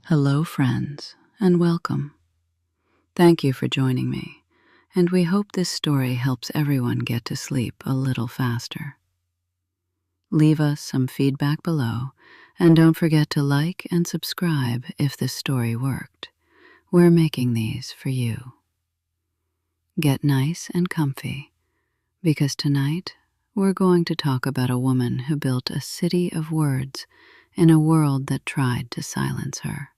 Hello, friends, and welcome. Thank you for joining me, and we hope this story helps everyone get to sleep a little faster. Leave us some feedback below, and don't forget to like and subscribe if this story worked. We're making these for you. Get nice and comfy, because tonight we're going to talk about a woman who built a city of words in a world that tried to silence her.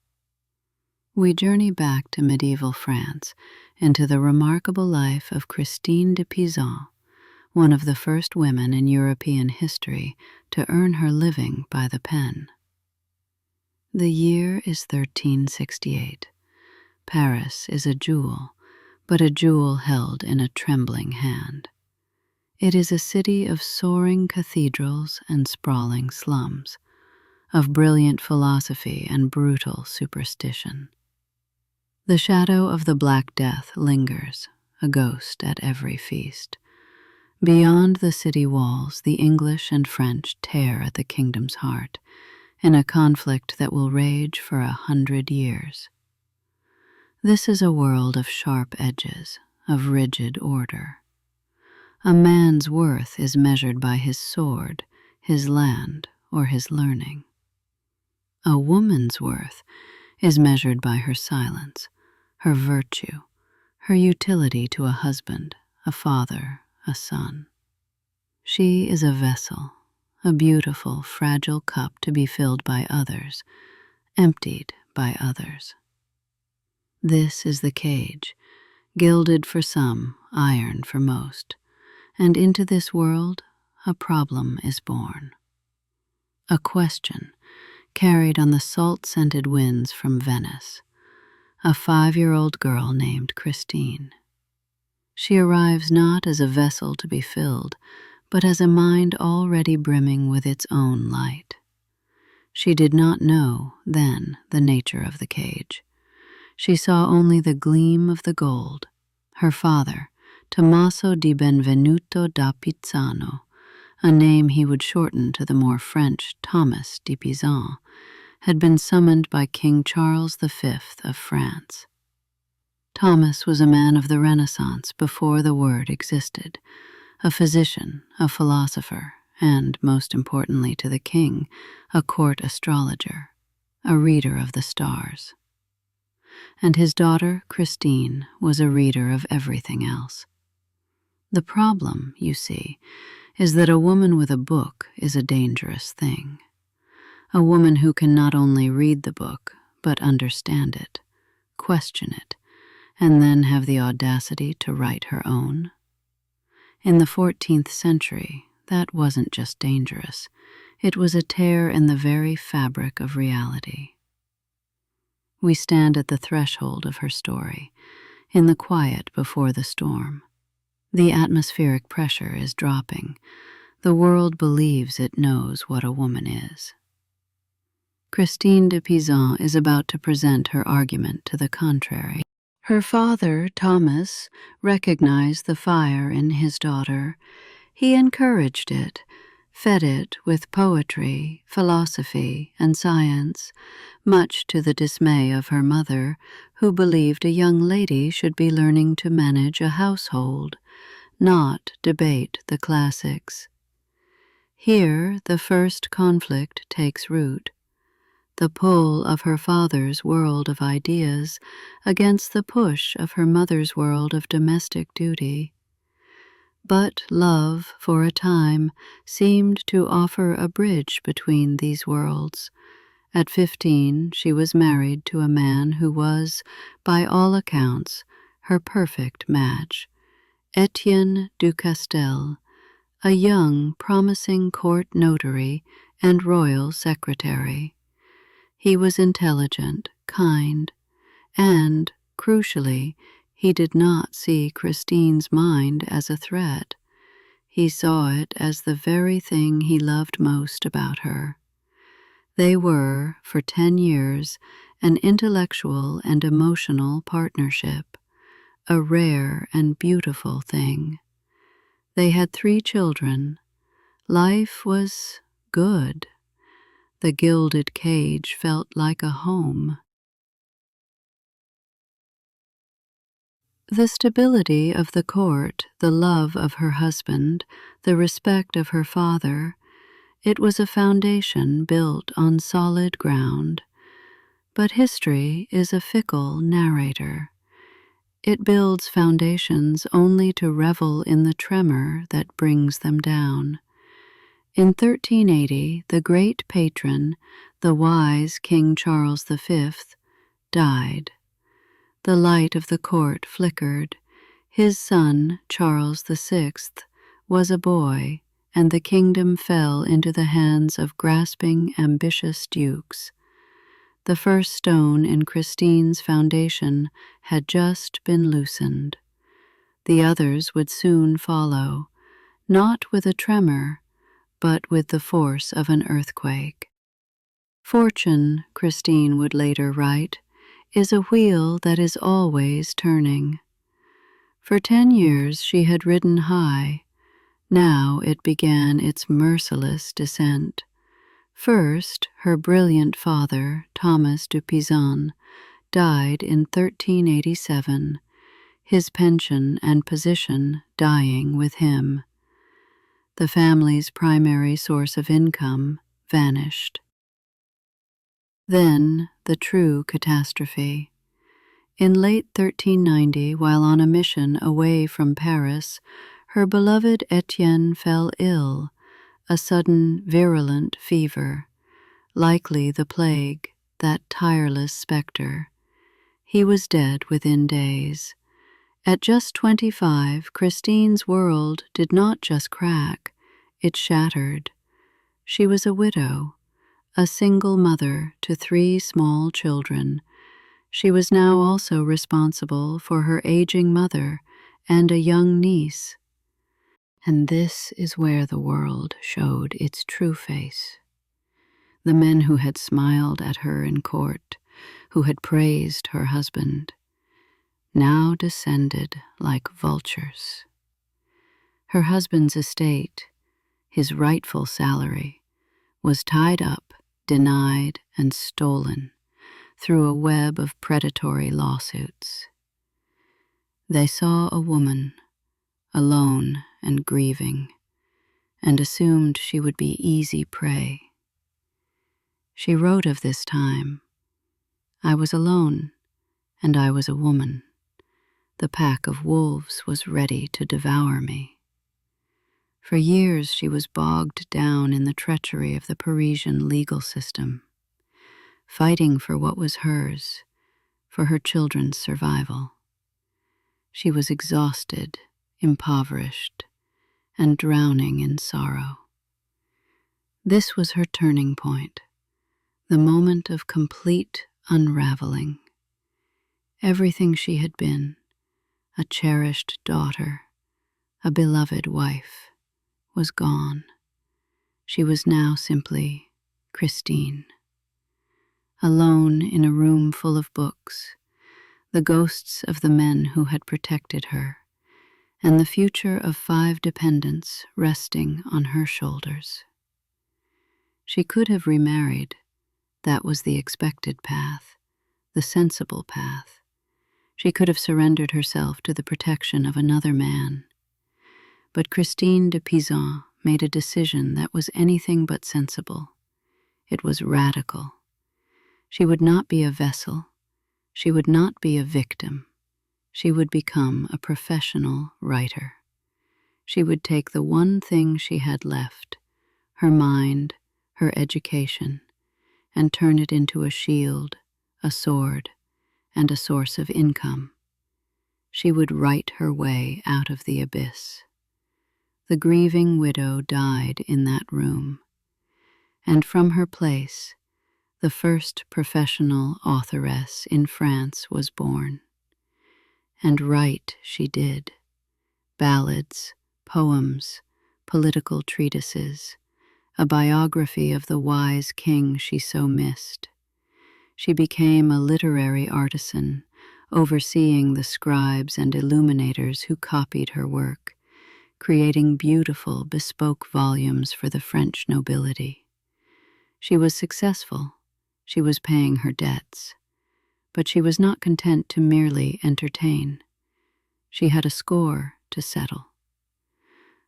We journey back to medieval France into the remarkable life of Christine de Pizan, one of the first women in European history to earn her living by the pen. The year is 1368. Paris is a jewel, but a jewel held in a trembling hand. It is a city of soaring cathedrals and sprawling slums, of brilliant philosophy and brutal superstition. The shadow of the Black Death lingers, a ghost at every feast. Beyond the city walls, the English and French tear at the kingdom's heart, in a conflict that will rage for 100 years. This is a world of sharp edges, of rigid order. A man's worth is measured by his sword, his land, or his learning. A woman's worth is measured by her silence, her virtue, her utility to a husband, a father, a son. She is a vessel, a beautiful, fragile cup to be filled by others, emptied by others. This is the cage, gilded for some, iron for most, and into this world a problem is born. A question, carried on the salt-scented winds from Venice. A 5-year-old girl named Christine. She arrives not as a vessel to be filled, but as a mind already brimming with its own light. She did not know, then, the nature of the cage. She saw only the gleam of the gold. Her father, Tommaso di Benvenuto da Pizzano, a name he would shorten to the more French Thomas de Pizan, had been summoned by King Charles V of France. Thomas was a man of the Renaissance before the word existed, a physician, a philosopher, and, most importantly to the king, a court astrologer, a reader of the stars. And his daughter, Christine, was a reader of everything else. The problem, you see, is that a woman with a book is a dangerous thing. A woman who can not only read the book, but understand it, question it, and then have the audacity to write her own. In the 14th century, that wasn't just dangerous, it was a tear in the very fabric of reality. We stand at the threshold of her story, in the quiet before the storm. The atmospheric pressure is dropping. The world believes it knows what a woman is. Christine de Pizan is about to present her argument to the contrary. Her father, Thomas, recognized the fire in his daughter. He encouraged it, fed it with poetry, philosophy, and science, much to the dismay of her mother, who believed a young lady should be learning to manage a household, not debate the classics. Here the first conflict takes root. The pull of her father's world of ideas against the push of her mother's world of domestic duty. But love, for a time, seemed to offer a bridge between these worlds. At 15, she was married to a man who was, by all accounts, her perfect match, Etienne du Castel, a young, promising court notary and royal secretary. He was intelligent, kind, and, crucially, he did not see Christine's mind as a threat. He saw it as the very thing he loved most about her. They were, for 10 years, an intellectual and emotional partnership, a rare and beautiful thing. They had 3 children. Life was good. The gilded cage felt like a home. The stability of the court, the love of her husband, the respect of her father, it was a foundation built on solid ground. But history is a fickle narrator. It builds foundations only to revel in the tremor that brings them down. In 1380, the great patron, the wise King Charles V, died. The light of the court flickered. His son, Charles VI, was a boy, and the kingdom fell into the hands of grasping, ambitious dukes. The first stone in Christine's foundation had just been loosened. The others would soon follow, not with a tremor, but with the force of an earthquake. Fortune, Christine would later write, is a wheel that is always turning. For 10 years she had ridden high. Now it began its merciless descent. First, her brilliant father, Thomas de Pizan, died in 1387, his pension and position dying with him. The family's primary source of income vanished. Then the true catastrophe. In late 1390, while on a mission away from Paris, her beloved Etienne fell ill, a sudden virulent fever, likely the plague, that tireless spectre. He was dead within days. At just 25, Christine's world did not just crack, it shattered. She was a widow, a single mother to 3 small children. She was now also responsible for her aging mother and a young niece. And this is where the world showed its true face. The men who had smiled at her in court, who had praised her husband, now descended like vultures. Her husband's estate, his rightful salary, was tied up, denied, and stolen through a web of predatory lawsuits. They saw a woman, alone and grieving, and assumed she would be easy prey. She wrote of this time, "I was alone, and I was a woman. The pack of wolves was ready to devour me." For years she was bogged down in the treachery of the Parisian legal system, fighting for what was hers, for her children's survival. She was exhausted, impoverished, and drowning in sorrow. This was her turning point, the moment of complete unraveling. Everything she had been, a cherished daughter, a beloved wife, was gone. She was now simply Christine. Alone in a room full of books, the ghosts of the men who had protected her, and the future of 5 dependents resting on her shoulders. She could have remarried. That was the expected path, the sensible path. She could have surrendered herself to the protection of another man. But Christine de Pizan made a decision that was anything but sensible. It was radical. She would not be a vessel. She would not be a victim. She would become a professional writer. She would take the one thing she had left, her mind, her education, and turn it into a shield, a sword, and a source of income. She would write her way out of the abyss. The grieving widow died in that room, and from her place, the first professional authoress in France was born. And write she did. Ballads, poems, political treatises, a biography of the wise king she so missed. She became a literary artisan, overseeing the scribes and illuminators who copied her work, creating beautiful, bespoke volumes for the French nobility. She was successful. She was paying her debts. But she was not content to merely entertain. She had a score to settle.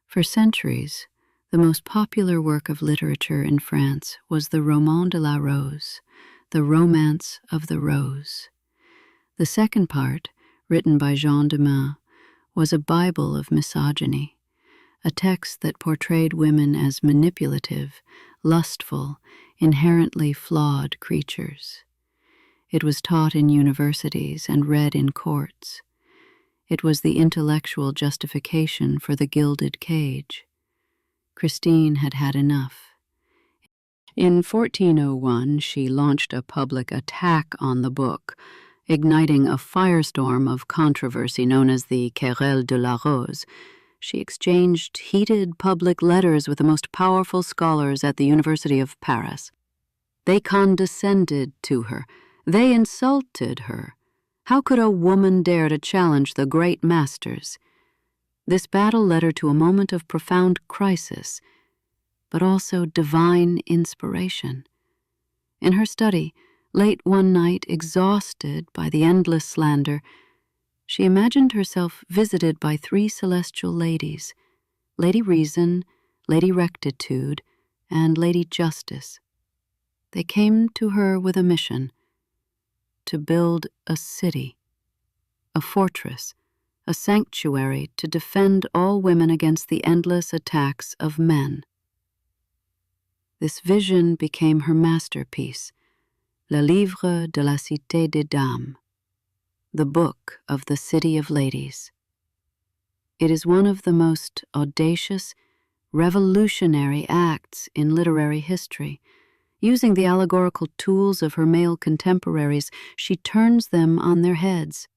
For centuries, the most popular work of literature in France was the Roman de la Rose, the Romance of the Rose. The second part, written by Jean de Meun, was a Bible of misogyny, a text that portrayed women as manipulative, lustful, inherently flawed creatures. It was taught in universities and read in courts. It was the intellectual justification for the gilded cage. Christine had had enough. In 1401, she launched a public attack on the book, igniting a firestorm of controversy known as the Querelle de la Rose. She exchanged heated public letters with the most powerful scholars at the University of Paris. They condescended to her. They insulted her. How could a woman dare to challenge the great masters? This battle led her to a moment of profound crisis, but also divine inspiration. In her study, late one night, exhausted by the endless slander, she imagined herself visited by three celestial ladies, Lady Reason, Lady Rectitude, and Lady Justice. They came to her with a mission: to build a city, a fortress, a sanctuary to defend all women against the endless attacks of men. This vision became her masterpiece, Le Livre de la Cité des Dames, the Book of the City of Ladies. It is one of the most audacious, revolutionary acts in literary history. Using the allegorical tools of her male contemporaries, she turns them on their heads.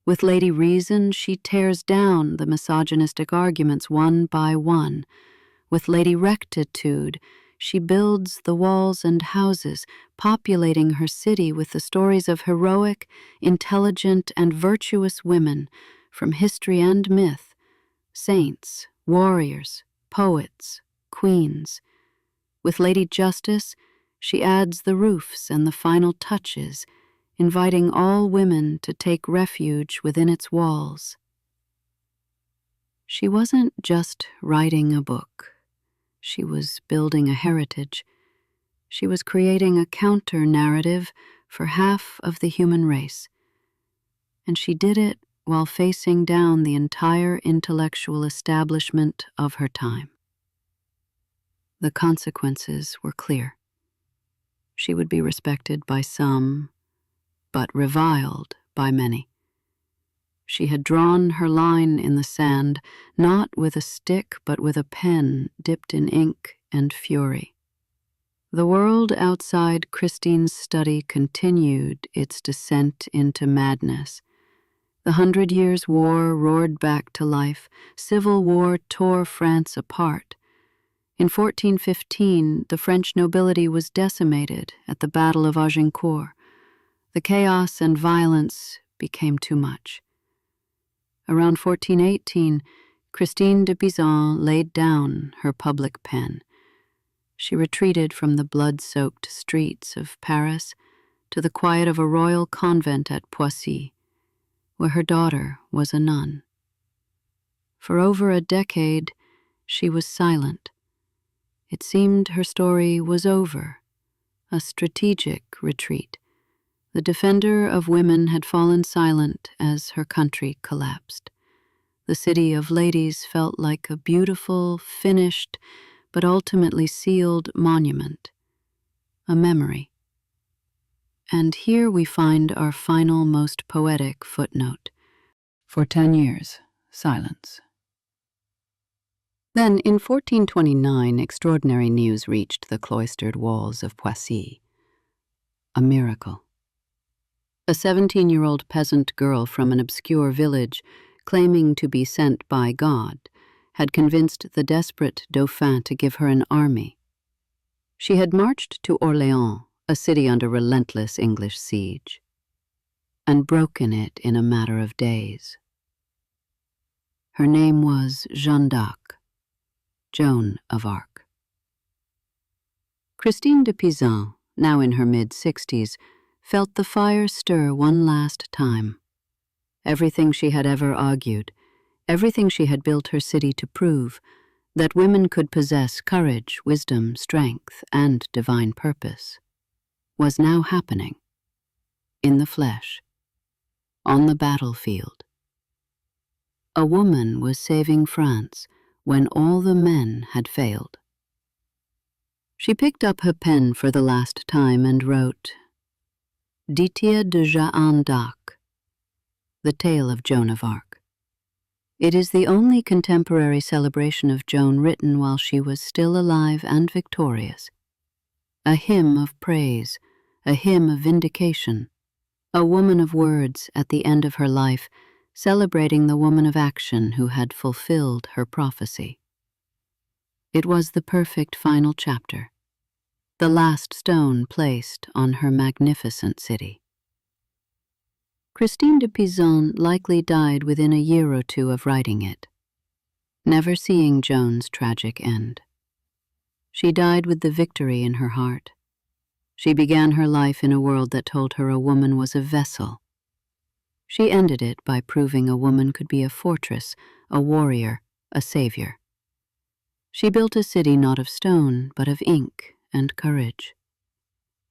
With Lady Reason, she tears down the misogynistic arguments one by one. With Lady Rectitude, she builds the walls and houses, populating her city with the stories of heroic, intelligent, and virtuous women from history and myth, saints, warriors, poets, queens. With Lady Justice, she adds the roofs and the final touches, inviting all women to take refuge within its walls. She wasn't just writing a book. She was building a heritage. She was creating a counter-narrative for half of the human race. And she did it while facing down the entire intellectual establishment of her time. The consequences were clear. She would be respected by some, but reviled by many. She had drawn her line in the sand, not with a stick, but with a pen dipped in ink and fury. The world outside Christine's study continued its descent into madness. The 100 Years' War roared back to life. Civil war tore France apart. In 1415, the French nobility was decimated at the Battle of Agincourt. The chaos and violence became too much. Around 1418, Christine de Pizan laid down her public pen. She retreated from the blood-soaked streets of Paris to the quiet of a royal convent at Poissy, where her daughter was a nun. For over a decade, she was silent. It seemed her story was over, a strategic retreat. The defender of women had fallen silent as her country collapsed. The City of Ladies felt like a beautiful, finished, but ultimately sealed monument, a memory. And here we find our final, most poetic footnote. For 10 years, silence. Then, in 1429, extraordinary news reached the cloistered walls of Poissy. A miracle. A 17-year-old peasant girl from an obscure village, claiming to be sent by God, had convinced the desperate Dauphin to give her an army. She had marched to Orléans, a city under relentless English siege, and broken it in a matter of days. Her name was Jeanne d'Arc, Joan of Arc. Christine de Pizan, now in her mid-60s, felt the fire stir one last time. everything she had ever argued, everything she had built her city to prove, that women could possess courage, wisdom, strength, and divine purpose, was now happening. In the flesh, on the battlefield. A woman was saving France when all the men had failed. She picked up her pen for the last time and wrote, Ditia de Jeanne d'Arc, the tale of Joan of Arc. It is the only contemporary celebration of Joan written while she was still alive and victorious. A hymn of praise, a hymn of vindication, a woman of words at the end of her life, celebrating the woman of action who had fulfilled her prophecy. It was the perfect final chapter, the last stone placed on her magnificent city. Christine de Pizan likely died within a year or two of writing it, never seeing Joan's tragic end. She died with the victory in her heart. She began her life in a world that told her a woman was a vessel. She ended it by proving a woman could be a fortress, a warrior, a savior. She built a city not of stone, but of ink and courage.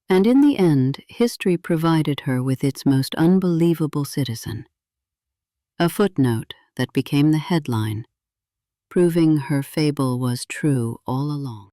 And in the end, history provided her with its most unbelievable citizen. A footnote that became the headline, proving her fable was true all along.